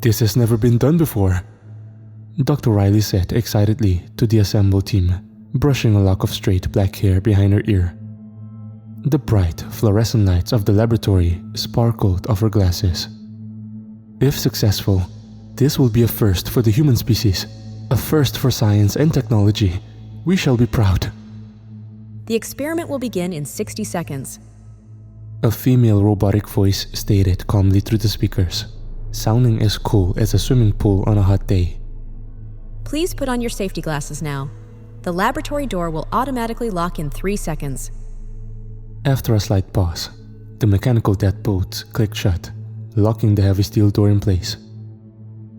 "This has never been done before," Dr. Riley said excitedly to the assembled team, brushing a lock of straight black hair behind her ear. The bright, fluorescent lights of the laboratory sparkled off her glasses. "If successful, this will be a first for the human species, a first for science and technology. We shall be proud." The experiment will begin in 60 seconds. A female robotic voice stated calmly through the speakers, sounding as cool as a swimming pool on a hot day. Please put on your safety glasses now. The laboratory door will automatically lock in 3 seconds. After a slight pause, the mechanical deadbolts clicked shut, locking the heavy steel door in place.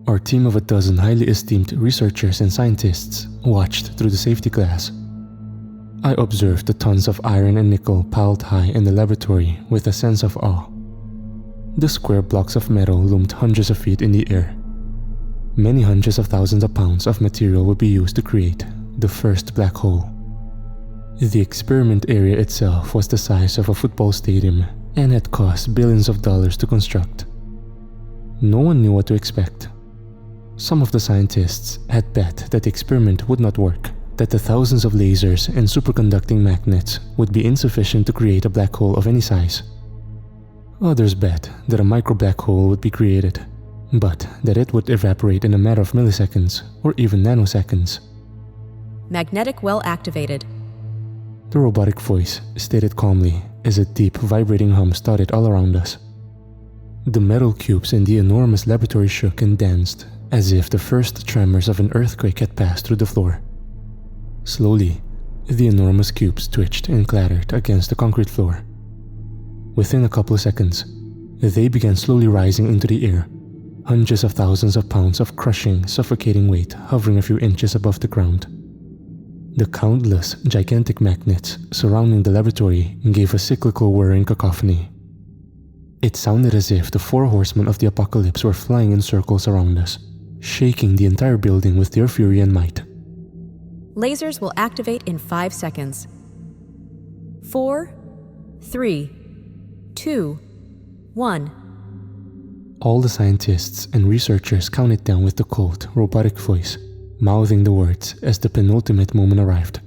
Our team of a dozen highly esteemed researchers and scientists watched through the safety glass. I observed the tons of iron and nickel piled high in the laboratory with a sense of awe. The square blocks of metal loomed hundreds of feet in the air. Many hundreds of thousands of pounds of material would be used to create the first black hole. The experiment area itself was the size of a football stadium and had cost billions of dollars to construct. No one knew what to expect. Some of the scientists had bet that the experiment would not work, that the thousands of lasers and superconducting magnets would be insufficient to create a black hole of any size. Others bet that a micro-black hole would be created, but that it would evaporate in a matter of milliseconds or even nanoseconds. Magnetic well activated. The robotic voice stated calmly as a deep vibrating hum started all around us. The metal cubes in the enormous laboratory shook and danced as if the first tremors of an earthquake had passed through the floor. Slowly, the enormous cubes twitched and clattered against the concrete floor. Within a couple of seconds, they began slowly rising into the air, hundreds of thousands of pounds of crushing, suffocating weight hovering a few inches above the ground. The countless, gigantic magnets surrounding the laboratory gave a cyclical whirring cacophony. It sounded as if the 4 horsemen of the apocalypse were flying in circles around us, shaking the entire building with their fury and might. Lasers will activate in 5 seconds. 4, 3, 2, 1. All the scientists and researchers counted down with the cold, robotic voice, mouthing the words as the penultimate moment arrived.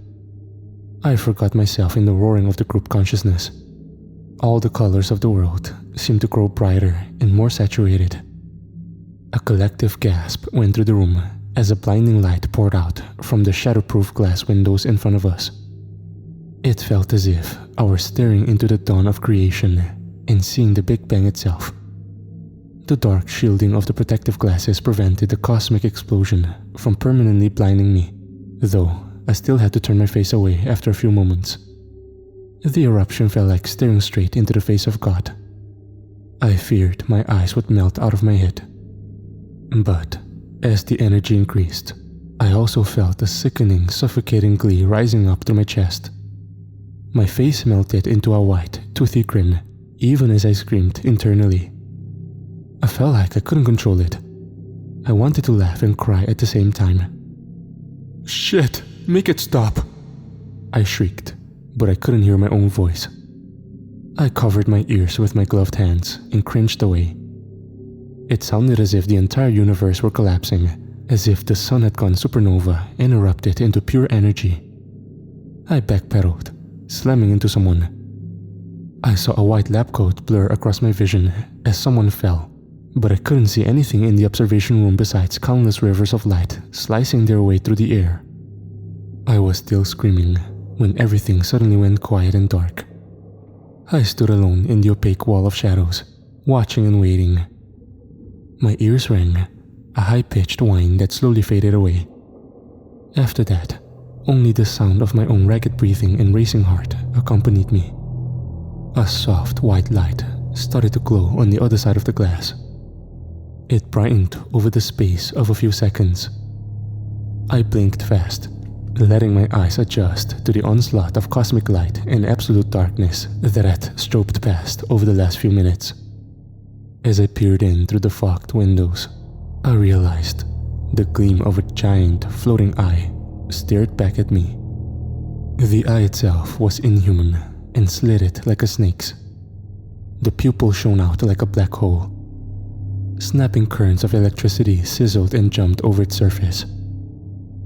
I forgot myself in the roaring of the group consciousness. All the colors of the world seemed to grow brighter and more saturated. A collective gasp went through the room as a blinding light poured out from the shatterproof glass windows in front of us. It felt as if I were staring into the dawn of creation and seeing the Big Bang itself. The dark shielding of the protective glasses prevented the cosmic explosion from permanently blinding me, though I still had to turn my face away after a few moments. The eruption felt like staring straight into the face of God. I feared my eyes would melt out of my head. But as the energy increased, I also felt a sickening, suffocating glee rising up through my chest. My face melted into a white, toothy grin, even as I screamed internally. I felt like I couldn't control it. I wanted to laugh and cry at the same time. "Shit, make it stop!" I shrieked, but I couldn't hear my own voice. I covered my ears with my gloved hands and cringed away. It sounded as if the entire universe were collapsing, as if the sun had gone supernova and erupted into pure energy. I backpedaled, slamming into someone. I saw a white lab coat blur across my vision as someone fell, but I couldn't see anything in the observation room besides countless rivers of light slicing their way through the air. I was still screaming when everything suddenly went quiet and dark. I stood alone in the opaque wall of shadows, watching and waiting. My ears rang, a high-pitched whine that slowly faded away. After that, only the sound of my own ragged breathing and racing heart accompanied me. A soft white light started to glow on the other side of the glass. It brightened over the space of a few seconds. I blinked fast, letting my eyes adjust to the onslaught of cosmic light and absolute darkness that had strobed past over the last few minutes. As I peered in through the fogged windows, I realized the gleam of a giant floating eye stared back at me. The eye itself was inhuman and slitted like a snake's. The pupil shone out like a black hole. Snapping currents of electricity sizzled and jumped over its surface.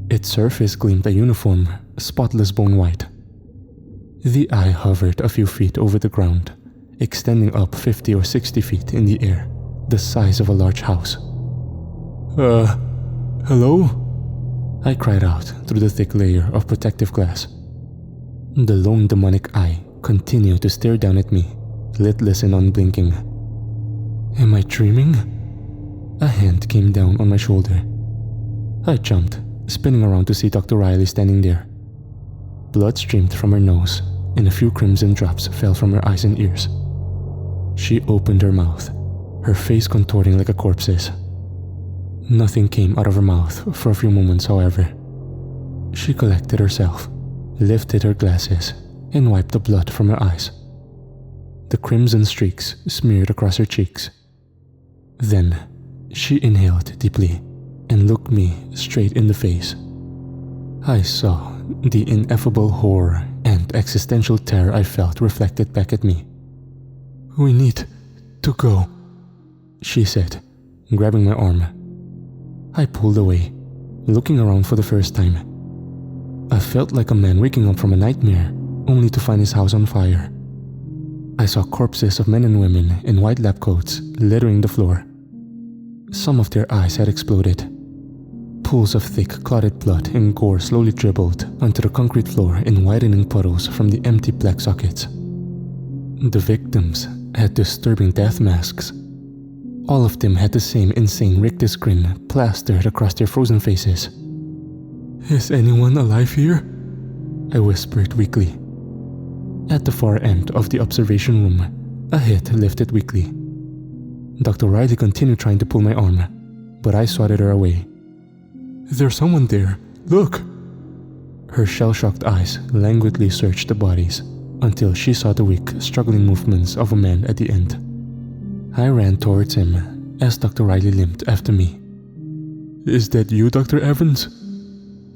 Its surface gleamed a uniform, spotless bone white. The eye hovered a few feet over the ground, extending up 50 or 60 feet in the air, the size of a large house. Hello? I cried out through the thick layer of protective glass. The lone demonic eye continued to stare down at me, lidless and unblinking. Am I dreaming? A hand came down on my shoulder. I jumped, spinning around to see Dr. Riley standing there. Blood streamed from her nose, and a few crimson drops fell from her eyes and ears. She opened her mouth, her face contorting like a corpse's. Nothing came out of her mouth for a few moments, however. She collected herself, lifted her glasses, and wiped the blood from her eyes. The crimson streaks smeared across her cheeks. Then, she inhaled deeply and looked me straight in the face. I saw the ineffable horror and existential terror I felt reflected back at me. "We need to go," she said, grabbing my arm. I pulled away, looking around for the first time. I felt like a man waking up from a nightmare, only to find his house on fire. I saw corpses of men and women in white lab coats littering the floor. Some of their eyes had exploded. Pools of thick, clotted blood and gore slowly dribbled onto the concrete floor in widening puddles from the empty black sockets. The victims had disturbing death masks. All of them had the same insane rictus grin plastered across their frozen faces. "Is anyone alive here?" I whispered weakly. At the far end of the observation room, a head lifted weakly. Dr. Riley continued trying to pull my arm, but I swatted her away. "There's someone there. Look!" Her shell-shocked eyes languidly searched the bodies until she saw the weak, struggling movements of a man at the end. I ran towards him as Dr. Riley limped after me. "Is that you, Dr. Evans?"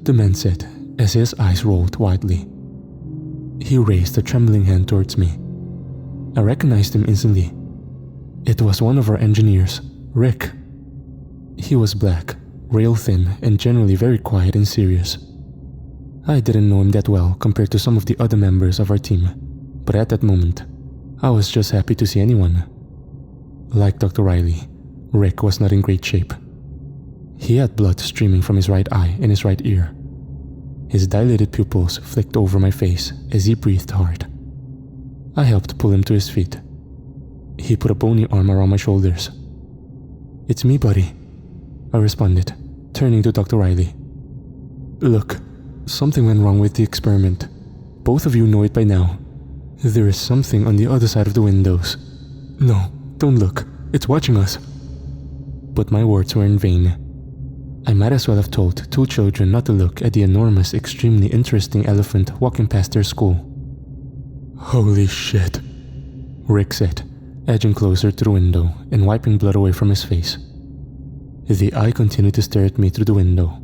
the man said as his eyes rolled widely. He raised a trembling hand towards me. I recognized him instantly. It was one of our engineers, Rick. He was black, rail-thin, and generally very quiet and serious. I didn't know him that well compared to some of the other members of our team, but at that moment, I was just happy to see anyone. Like Dr. Riley, Rick was not in great shape. He had blood streaming from his right eye and his right ear. His dilated pupils flicked over my face as he breathed hard. I helped pull him to his feet. He put a bony arm around my shoulders. "It's me, buddy," I responded, turning to Dr. Riley. "Look, something went wrong with the experiment. Both of you know it by now. There is something on the other side of the windows. No, don't look. It's watching us." But my words were in vain. I might as well have told two children not to look at the enormous, extremely interesting elephant walking past their school. "Holy shit," Rick said, edging closer to the window and wiping blood away from his face. The eye continued to stare at me through the window.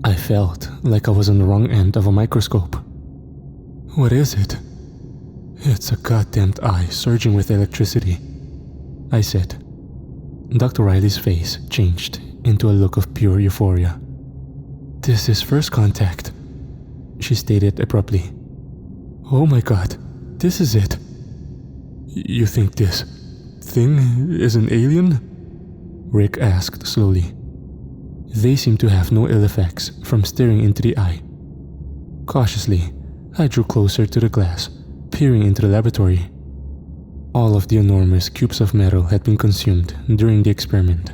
I felt like I was on the wrong end of a microscope. "What is it?" "It's a goddamned eye surging with electricity," I said. Dr. Riley's face changed into a look of pure euphoria. "This is first contact," she stated abruptly. "Oh my god, this is it." "You think this thing is an alien?" Rick asked slowly. They seemed to have no ill effects from staring into the eye. Cautiously, I drew closer to the glass, peering into the laboratory. All of the enormous cubes of metal had been consumed during the experiment.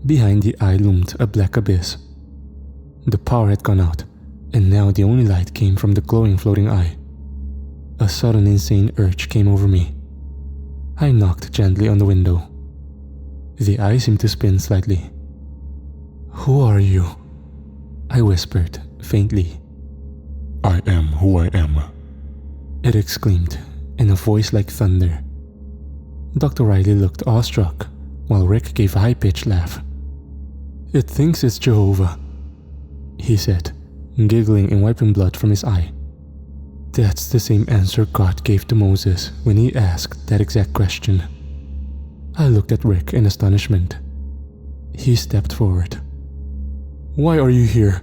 Behind the eye loomed a black abyss. The power had gone out, and now the only light came from the glowing floating eye. A sudden insane urge came over me. I knocked gently on the window. The eye seemed to spin slightly. "Who are you?" I whispered, faintly. "I am who I am," it exclaimed, in a voice like thunder. Dr. Riley looked awestruck, while Rick gave a high-pitched laugh. "It thinks it's Jehovah," he said, giggling and wiping blood from his eye. "That's the same answer God gave to Moses when he asked that exact question." I looked at Rick in astonishment. He stepped forward. "Why are you here?"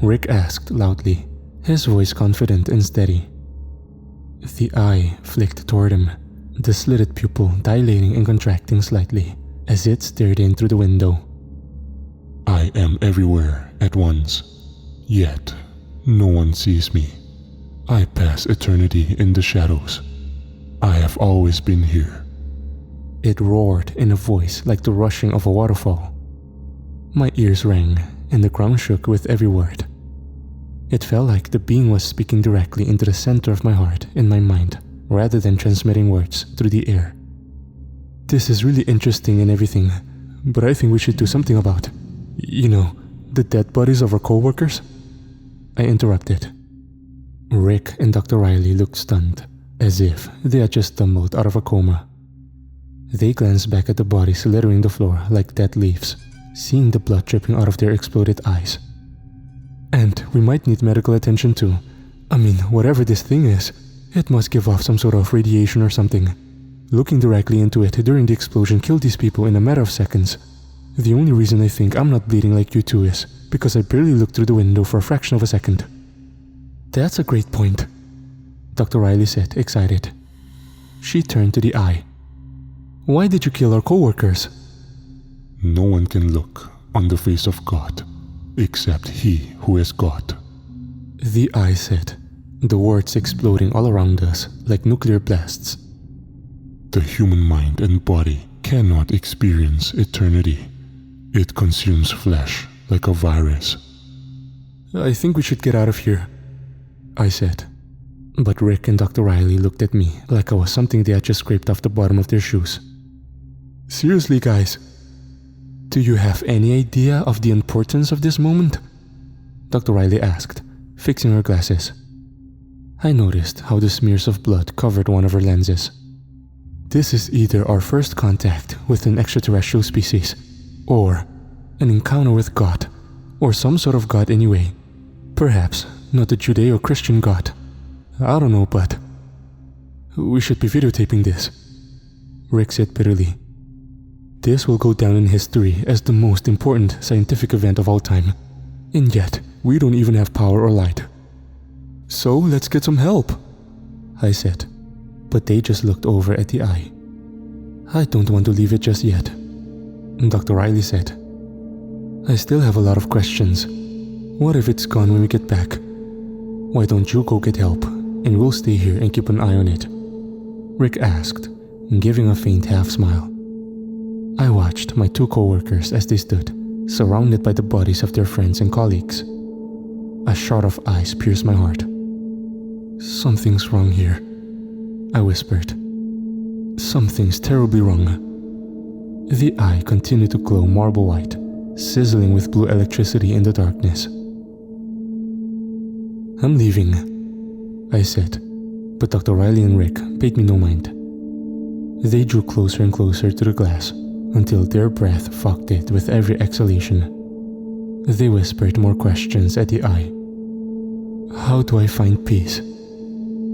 Rick asked loudly, his voice confident and steady. The eye flicked toward him, the slitted pupil dilating and contracting slightly as it stared in through the window. I am everywhere at once, yet no one sees me. I pass eternity in the shadows. I have always been here. It roared in a voice like the rushing of a waterfall. My ears rang, and the ground shook with every word. It felt like the being was speaking directly into the center of my heart and my mind, rather than transmitting words through the air. "This is really interesting and everything, but I think we should do something about, the dead bodies of our co-workers?" I interrupted. Rick and Dr. Riley looked stunned, as if they had just stumbled out of a coma. They glanced back at the bodies littering the floor like dead leaves, seeing the blood dripping out of their exploded eyes. "And we might need medical attention too. Whatever this thing is, it must give off some sort of radiation or something. Looking directly into it during the explosion killed these people in a matter of seconds. The only reason I think I'm not bleeding like you two is because I barely looked through the window for a fraction of a second." "That's a great point," Dr. Riley said, excited. She turned to the eye. "Why did you kill our co-workers?" No one can look on the face of God except he who is God. The eye said, the words exploding all around us like nuclear blasts. The human mind and body cannot experience eternity. It consumes flesh like a virus. "I think we should get out of here," I said. But Rick and Dr. Riley looked at me like I was something they had just scraped off the bottom of their shoes. "Seriously, guys, do you have any idea of the importance of this moment?" Dr. Riley asked, fixing her glasses. I noticed how the smears of blood covered one of her lenses. "This is either our first contact with an extraterrestrial species, or an encounter with God, or some sort of God anyway. Perhaps not the Judeo-Christian God. I don't know, but we should be videotaping this," Rick said bitterly. "This will go down in history as the most important scientific event of all time, and yet we don't even have power or light. So let's get some help," I said, but they just looked over at the eye. "I don't want to leave it just yet," Dr. Riley said. "I still have a lot of questions. What if it's gone when we get back? Why don't you go get help, and we'll stay here and keep an eye on it?" Rick asked, giving a faint half-smile. I watched my two co-workers as they stood, surrounded by the bodies of their friends and colleagues. A shot of ice pierced my heart. "Something's wrong here," I whispered. "Something's terribly wrong." The eye continued to glow marble white, sizzling with blue electricity in the darkness. "I'm leaving," I said, but Dr. Riley and Rick paid me no mind. They drew closer and closer to the glass until their breath fogged it with every exhalation. They whispered more questions at the eye. "How do I find peace?"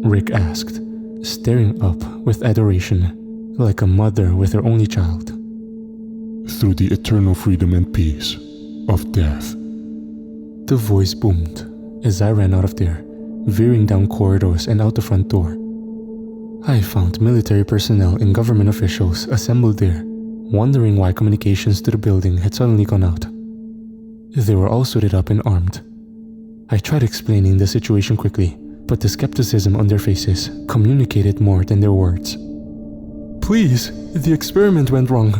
Rick asked, staring up with adoration, like a mother with her only child. "Through the eternal freedom and peace of death." The voice boomed as I ran out of there, veering down corridors and out the front door. I found military personnel and government officials assembled there, wondering why communications to the building had suddenly gone out. They were all suited up and armed. I tried explaining the situation quickly, but the skepticism on their faces communicated more than their words. "Please, the experiment went wrong,"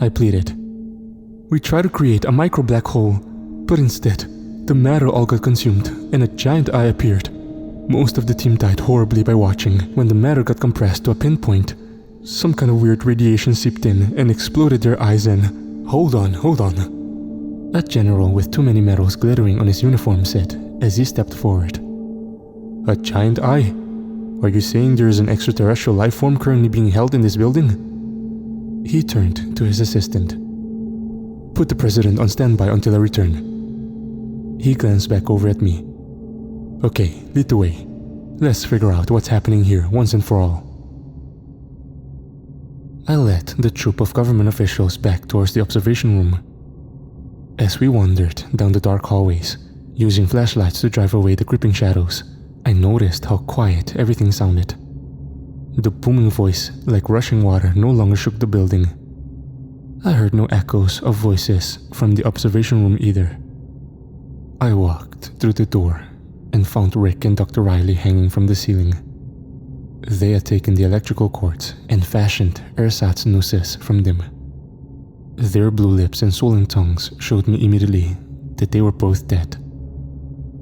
I pleaded. "We tried to create a micro black hole, but instead, the matter all got consumed and a giant eye appeared. Most of the team died horribly by watching when the matter got compressed to a pinpoint. Some kind of weird radiation seeped in and exploded their eyes in. Hold on. A general with too many medals glittering on his uniform said as he stepped forward. "A giant eye? Are you saying there is an extraterrestrial life form currently being held in this building?" He turned to his assistant. "Put the president on standby until I return." He glanced back over at me. "Okay, lead the way. Let's figure out what's happening here once and for all." I led the troop of government officials back towards the observation room. As we wandered down the dark hallways, using flashlights to drive away the creeping shadows, I noticed how quiet everything sounded. The booming voice, like rushing water, no longer shook the building. I heard no echoes of voices from the observation room either. I walked through the door and found Rick and Dr. Riley hanging from the ceiling. They had taken the electrical cords and fashioned ersatz nooses from them. Their blue lips and swollen tongues showed me immediately that they were both dead.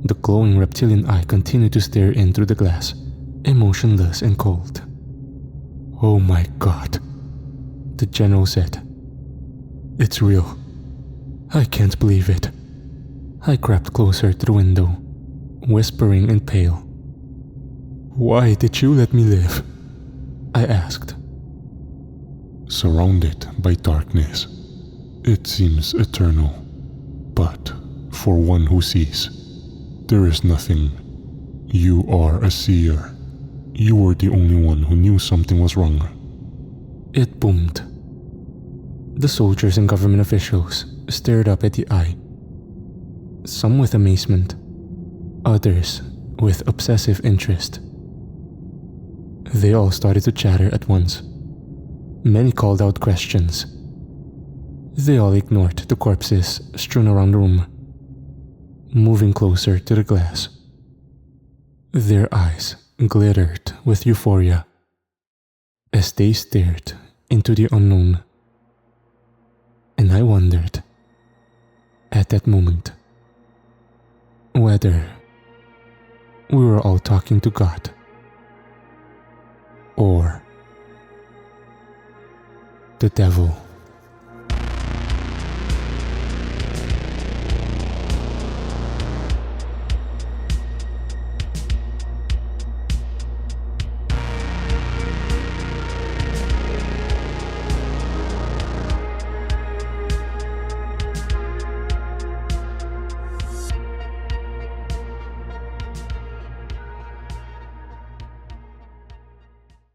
The glowing reptilian eye continued to stare in through the glass, emotionless and cold. "Oh my God," the general said. "It's real. I can't believe it." I crept closer to the window, whispering and pale. "Why did you let me live?" I asked. Surrounded by darkness, it seems eternal. But for one who sees, there is nothing. You are a seer. You were the only one who knew something was wrong. It boomed. The soldiers and government officials stared up at the eye. Some with amazement, others with obsessive interest. They all started to chatter at once. Many called out questions. They all ignored the corpses strewn around the room, moving closer to the glass. Their eyes glittered with euphoria as they stared into the unknown. And I wondered, at that moment, whether we were all talking to God or the devil.